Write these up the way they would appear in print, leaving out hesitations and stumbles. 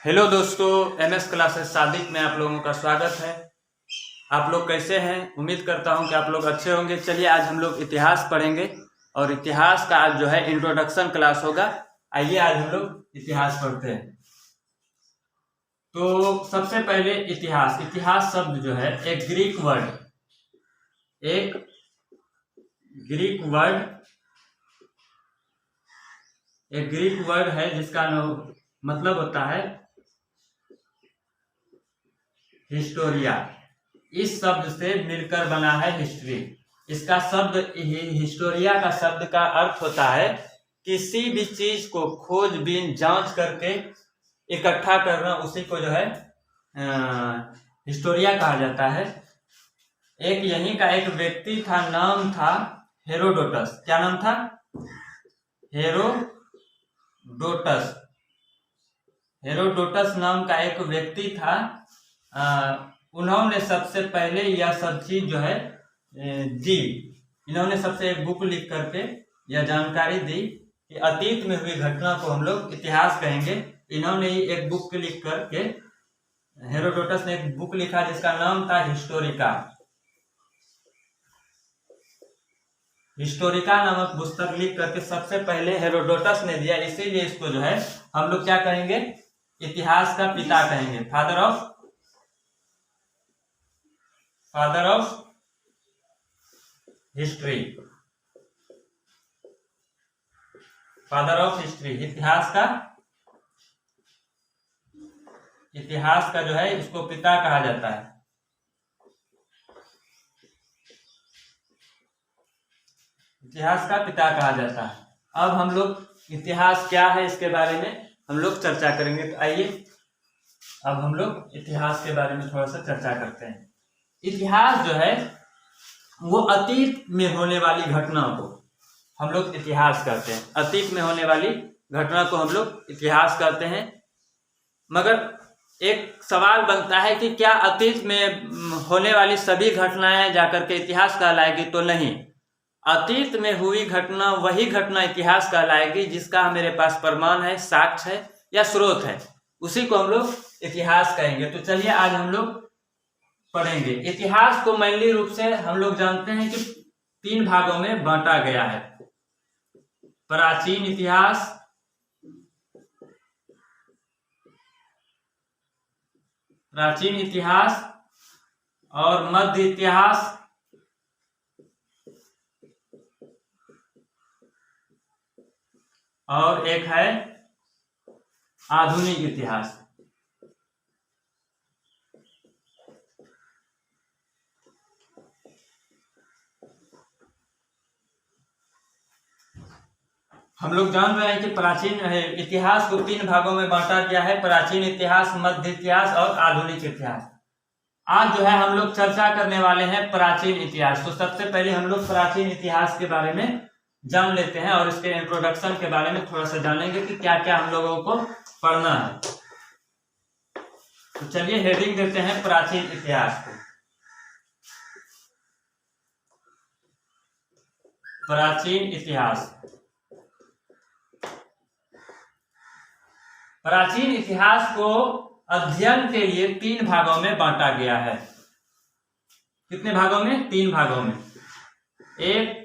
Hello दोस्तों, MS classes Sadiq में आप लोगों का स्वागत है। आप लोग कैसे हैं? उम्मीद करता हूं कि आप लोग अच्छे होंगे। चलिए आज हम लोग इतिहास पढ़ेंगे और इतिहास का आज जो है इंट्रोडक्शन क्लास होगा। आइए आज हम लोग इतिहास पढ़ते हैं। तो सबसे पहले इतिहास शब्द जो है एक ग्रीक वर्ड है जिसका मतलब होता है हिस्टोरिया। इस शब्द से मिलकर बना है हिस्ट्री। इसका शब्द हिस्टोरिया का शब्द का अर्थ होता है किसी भी चीज को खोजबीन जांच करके इकट्ठा करना, उसी को जो है हिस्टोरिया कहा जाता है। एक यहीं का एक व्यक्ति था, नाम था हेरोडोटस। क्या नाम था? हेरोडोटस नाम का एक व्यक्ति था। उन्होंने सबसे पहले यह सब चीज जो है दी। इन्होंने सबसे एक बुक लिख करके यह जानकारी दी कि अतीत में हुई घटना को हम लोग इतिहास कहेंगे। इन्होंने ही एक बुक लिख करके, हेरोडोटस ने एक बुक लिखा जिसका नाम था हिस्टोरिका नामक पुस्तक लिख करके सबसे पहले हेरोडोटस ने दिया। इसीलिए इसको जो है हम लोग क्या कहेंगे? इतिहास का पिता कहेंगे। Father of history. इतिहास का जो है इसको पिता कहा जाता है। इतिहास का पिता कहा जाता है। अब हम लोग इतिहास क्या है इसके बारे में हम लोग चर्चा करेंगे। तो आइए अब हम लोग इतिहास के बारे में थोड़ा सा चर्चा करते हैं। इतिहास जो है वो अतीत में होने वाली घटना को हम लोग इतिहास कहते हैं। अतीत में होने वाली घटना को हम लोग इतिहास कहते हैं। मगर एक सवाल बनता है कि क्या अतीत में होने वाली सभी घटनाएं जाकर के इतिहास कहलाएगी? तो नहीं। अतीत में हुई घटना वही घटना इतिहास कहलाएगी जिसका मेरे पास प्रमाण है, साक्ष्य है या स्रोत है, उसी को हम लोग इतिहास कहेंगे। तो चलिए आज हम लोग पढ़ेंगे। इतिहास को मेनली रूप से हम लोग जानते हैं कि 3 भागों में बांटा गया है। प्राचीन इतिहास और मध्य इतिहास और एक है आधुनिक इतिहास। हम लोग जान रहे हैं कि प्राचीन इतिहास को 3 भागों में बांटा गया है। प्राचीन इतिहास, मध्य इतिहास और आधुनिक इतिहास। आज जो है हम लोग चर्चा करने वाले हैं प्राचीन इतिहास। तो सबसे पहले हम लोग प्राचीन इतिहास के बारे में जान लेते हैं और इसके इंट्रोडक्शन के बारे में थोड़ा सा जानेंगे कि क्या क्या हम लोगों को पढ़ना है। तो चलिए हेडिंग देते हैं प्राचीन इतिहास को। प्राचीन इतिहास को अध्ययन के लिए 3 भागों में बांटा गया है। कितने भागों में? 3 भागों में। एक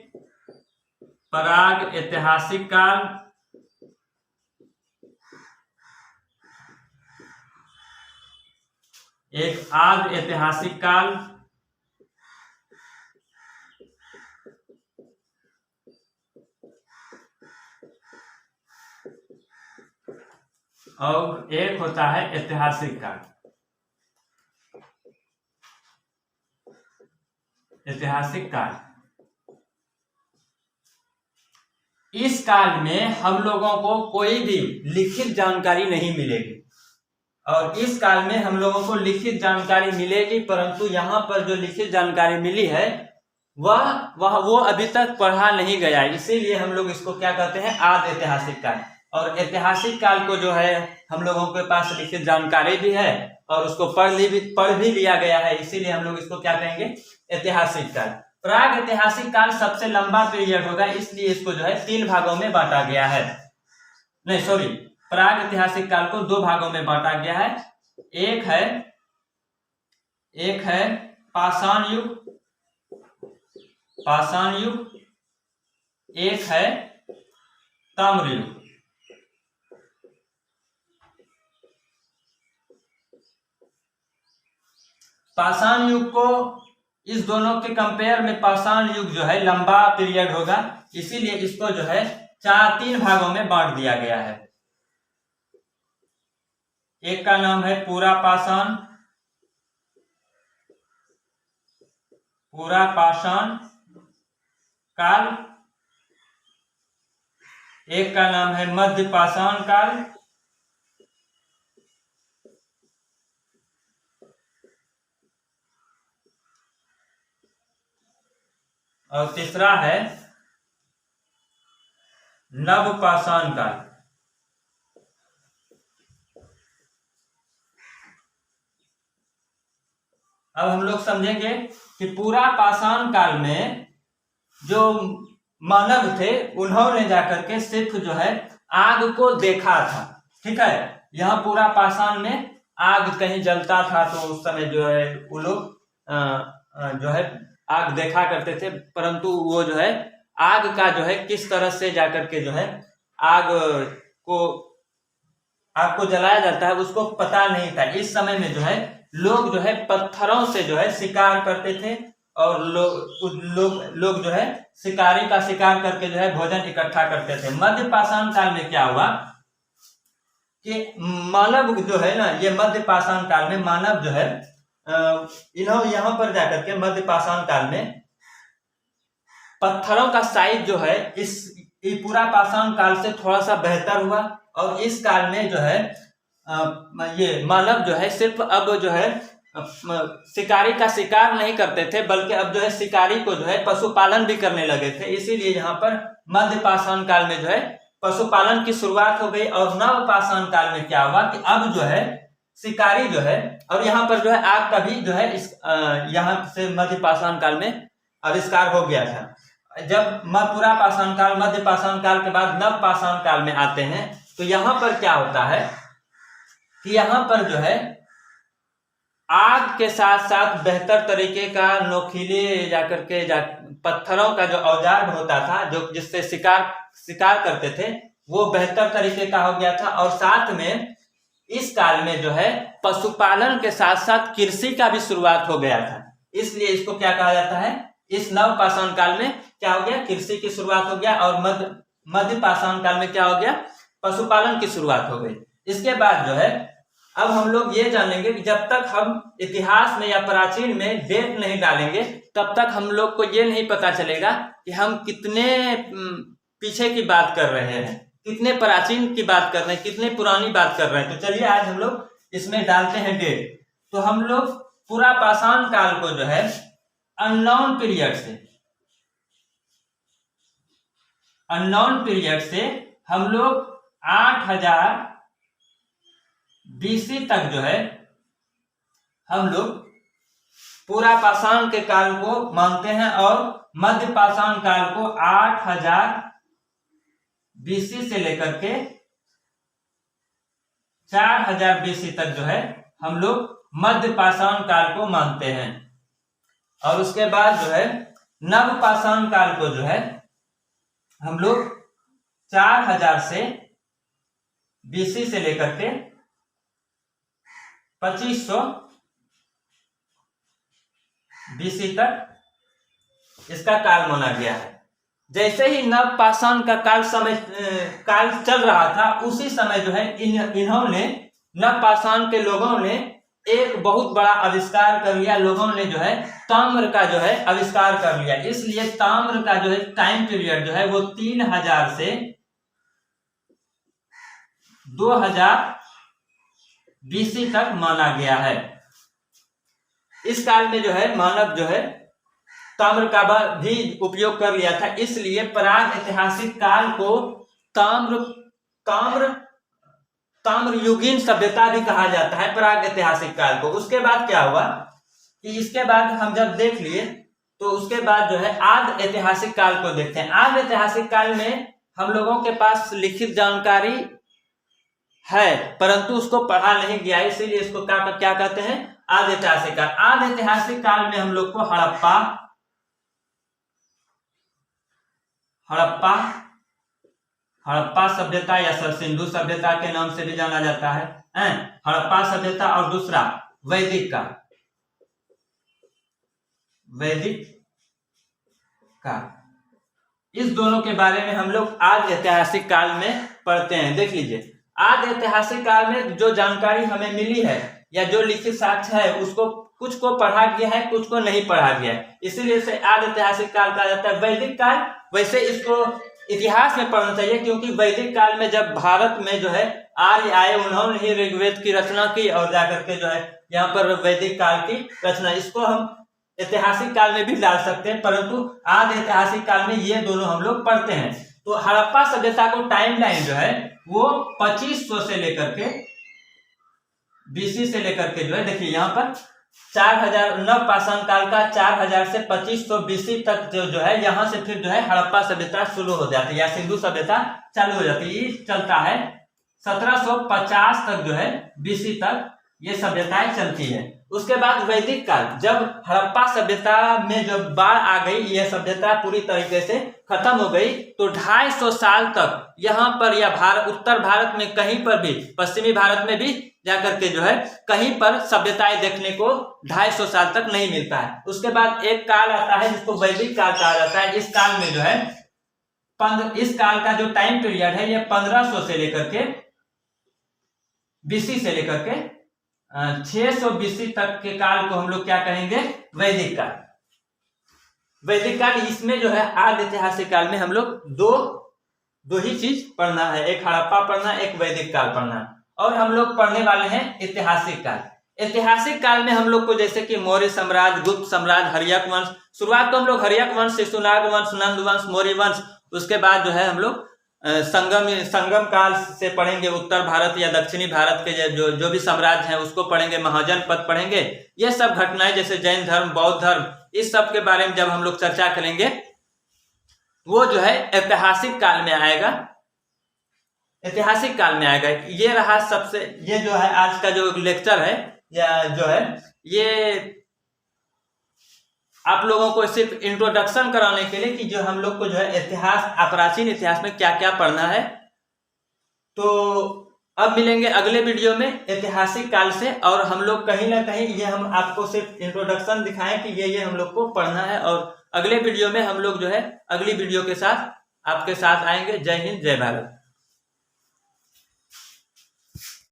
प्राग ऐतिहासिक काल, एक आदि ऐतिहासिक काल और एक होता है ऐतिहासिक काल। इस काल में हम लोगों को कोई भी लिखित जानकारी नहीं मिलेगी और इस काल में हम लोगों को लिखित जानकारी मिलेगी, परंतु यहाँ पर जो लिखित जानकारी मिली है वो अभी तक पढ़ा नहीं गया है। इसीलिए हम लोग इसको क्या कहते हैं? आदि ऐतिहासिक काल। और ऐतिहासिक काल को जो है हम लोगों के पास लिखित जानकारी भी है और उसको पढ़ भी लिया गया है, इसीलिए हम लोग इसको क्या कहेंगे? ऐतिहासिक काल। प्राग ऐतिहासिक काल सबसे लंबा पीरियड होगा, इसलिए इसको जो है 3 भागों में बांटा गया है। नहीं सॉरी, प्राग ऐतिहासिक काल को दो भागों में बांटा गया है। एक है पाषाण युग, एक है ताम्र युग। पाषाण युग को इस दोनों के कंपेयर में पाषाण युग जो है लंबा पीरियड होगा, इसीलिए इसको जो है 3 भागों में बांट दिया गया है। एक का नाम है पूरा पाषाण काल, एक का नाम है मध्य पाषाण काल, और तीसरा है नव पाषाण काल। अब हम लोग समझेंगे कि पूरा पाषाण काल में जो मानव थे उन्होंने जाकर के सिर्फ जो है आग को देखा था। ठीक है, यहाँ पूरा पाषाण में आग कहीं जलता था तो उस समय जो है वो लोग जो है आग देखा करते थे, परंतु वो जो है आग का जो है किस तरह से जाकर के जो है आग को जलाया जाता है उसको पता नहीं था। इस समय में जो है लोग जो है पत्थरों से जो है शिकार करते थे और लोग जो है शिकारी का शिकार करके जो है भोजन इकट्ठा करते थे। मध्य पाषाण काल में क्या हुआ कि मानव जो है ना, ये मध्य पाषाण काल में मानव जो है यहाँ पर जाकर के मध्य पाषाण काल में पत्थरों का साइज जो है इस पूरा पाषाण काल से थोड़ा सा बेहतर हुआ, और इस काल में जो है ये मानव जो है सिर्फ अब जो है शिकारी का शिकार नहीं करते थे, बल्कि अब जो है शिकारी को जो है पशुपालन भी करने लगे थे। इसीलिए यहाँ पर मध्य पाषाण काल में जो है पशुपालन की शुरुआत हो गई। और नव पाषाण काल में क्या हुआ कि अब जो है शिकारी जो है, और यहाँ पर जो है आग का भी जो है इस यहाँ से मध्य पाषाण काल में आविष्कार हो गया था। जब पूरा पाषाण काल मध्य पाषाण काल के बाद नव पाषाण काल में आते हैं तो यहाँ पर क्या होता है कि यहाँ पर जो है आग के साथ साथ बेहतर तरीके का नोकीले जाकर के पत्थरों का जो औजार होता था जो जिससे शिकार करते थे वो बेहतर तरीके का हो गया था। और साथ में इस काल में जो है पशुपालन के साथ साथ कृषि का भी शुरुआत हो गया था। इसलिए इसको क्या कहा जाता है, इस नव पाषाण काल में क्या हो गया, कृषि की शुरुआत हो गया, और मध्य पाषाण काल में क्या हो गया, पशुपालन की शुरुआत हो गई। इसके बाद जो है अब हम लोग ये जानेंगे कि जब तक हम इतिहास में या प्राचीन में डेट नहीं डालेंगे तब तक हम लोग को ये नहीं पता चलेगा कि हम कितने पीछे की बात कर रहे हैं, कितने प्राचीन की बात कर रहे हैं, कितने पुरानी बात कर रहे हैं। तो चलिए आज हम लोग इसमें डालते हैं डेट। तो हम लोग पूरा पाषाण काल को जो है अननोन पीरियड से हम लोग 8000 BC तक जो है हम लोग पूरा पाषाण के काल को मानते हैं, और मध्य पाषाण काल को 8000 BC से लेकर के 4000 BC तक जो है हम लोग मध्य पाषाण काल को मानते हैं। और उसके बाद जो है नव पाषाण काल को जो है हम लोग 4000 से BC से लेकर के 2500 BC तक इसका काल माना गया है। जैसे ही नव पाषाण का काल चल रहा था उसी समय जो है इन्होंने नव पाषाण के लोगों ने एक बहुत बड़ा आविष्कार कर लिया। लोगों ने जो है ताम्र का जो है आविष्कार कर लिया, इसलिए ताम्र का जो है टाइम पीरियड जो है वो 3000 से 2000 BC तक माना गया है। इस काल में जो है मानव जो है ताम्र का भी उपयोग कर लिया था, इसलिए प्राग ऐतिहासिक काल को ताम्र युगीन सभ्यता भी कहा जाता है, प्राग ऐतिहासिक काल को। उसके बाद क्या हुआ कि इसके बाद हम जब देख लिए तो उसके बाद जो है आदि ऐतिहासिक काल को देखते हैं। आदि ऐतिहासिक काल में हम लोगों के पास लिखित जानकारी है, परंतु उसको पढ़ा नहीं गया, इसीलिए इसको क्या कहते हैं, आदि ऐतिहासिक काल। आदि ऐतिहासिक काल में हम लोग को हड़प्पा सभ्यता या सिंधु सभ्यता के नाम से भी जाना जाता है, हड़प्पा सभ्यता, और दूसरा वैदिक काल, इस दोनों के बारे में हम लोग आदि ऐतिहासिक काल में पढ़ते हैं। देख लीजिए, आदि ऐतिहासिक काल में जो जानकारी हमें मिली है या जो लिखित साक्ष्य है, उसको कुछ को पढ़ा गया है, कुछ को नहीं पढ़ा गया है, इसीलिए इसे आदि ऐतिहासिक काल कहा जाता है। वैदिक काल, वैसे इसको इतिहास में पढ़ना चाहिए, क्योंकि वैदिक काल में जब भारत में जो है आर्य आए, उन्होंने ही ऋग्वेद की रचना की और जाकर के जो है यहाँ पर वैदिक काल की रचना, इसको हम ऐतिहासिक काल में भी डाल सकते हैं, परंतु आदि ऐतिहासिक काल में ये दोनों हम लोग पढ़ते हैं। तो हड़प्पा सभ्यता को टाइमलाइन जो है वो 2500 से लेकर के बीसी से लेकर के जो है, देखिए यहाँ पर 4000 नवपाषाण काल का 4000 से 2500 बीसी तक जो है, यहाँ से फिर जो है हड़प्पा सभ्यता शुरू हो जाती है या सिंधु सभ्यता चालू हो जाती है। ये चलता है 1750 तक जो है, बीसी तक ये सभ्यताएं चलती है। उसके बाद वैदिक काल, जब हड़प्पा सभ्यता में जब बाढ़ आ गई, यह सभ्यता पूरी तरीके से खत्म हो गई, तो 250 साल तक यहाँ पर या उत्तर भारत में कहीं पर भी, पश्चिमी भारत में भी जाकर के जो है कहीं पर सभ्यताएं देखने को 250 साल तक नहीं मिलता है। उसके बाद एक काल आता है जिसको वैदिक काल कहा जाता है। इस काल में जो है इस काल का जो टाइम पीरियड है, ये 1500 से लेकर के बीसी से लेकर के 600 बीसी तक के काल को हम लोग क्या कहेंगे, वैदिक काल। वैदिक काल, इसमें जो है आदि ऐतिहासिक काल में हम लोग दो ही चीज पढ़ना है, एक हड़प्पा पढ़ना, एक वैदिक काल पढ़ना, और हम लोग पढ़ने वाले हैं ऐतिहासिक काल। ऐतिहासिक काल में हम लोग को जैसे कि मौर्य साम्राज्य, गुप्त साम्राज्य, हर्यक वंश, शुरुआत तो हम लोग हर्यक वंश, शिशुनाग वंश, नंद वंश, मौर्य वंश, उसके बाद जो है हम लोग संगम काल से पढ़ेंगे, उत्तर भारत या दक्षिणी भारत के जो भी साम्राज्य हैं उसको पढ़ेंगे, महाजनपद पढ़ेंगे। ये सब घटनाएं जैसे जैन धर्म, बौद्ध धर्म, इस सब के बारे में जब हम लोग चर्चा करेंगे, वो जो है ऐतिहासिक काल में आएगा, ऐतिहासिक काल में आएगा। ये रहा सबसे, ये जो है आज का जो लेक्चर है या जो है, ये आप लोगों को सिर्फ इंट्रोडक्शन कराने के लिए कि जो हम लोग को जो है इतिहास, प्राचीन इतिहास में क्या क्या पढ़ना है। तो अब मिलेंगे अगले वीडियो में ऐतिहासिक काल से, और हम लोग कहीं ना कहीं ये हम आपको सिर्फ इंट्रोडक्शन दिखाएं कि ये हम लोग को पढ़ना है, और अगले वीडियो में हम लोग जो है अगली वीडियो के साथ आपके साथ आएंगे। जय हिंद, जय भारत।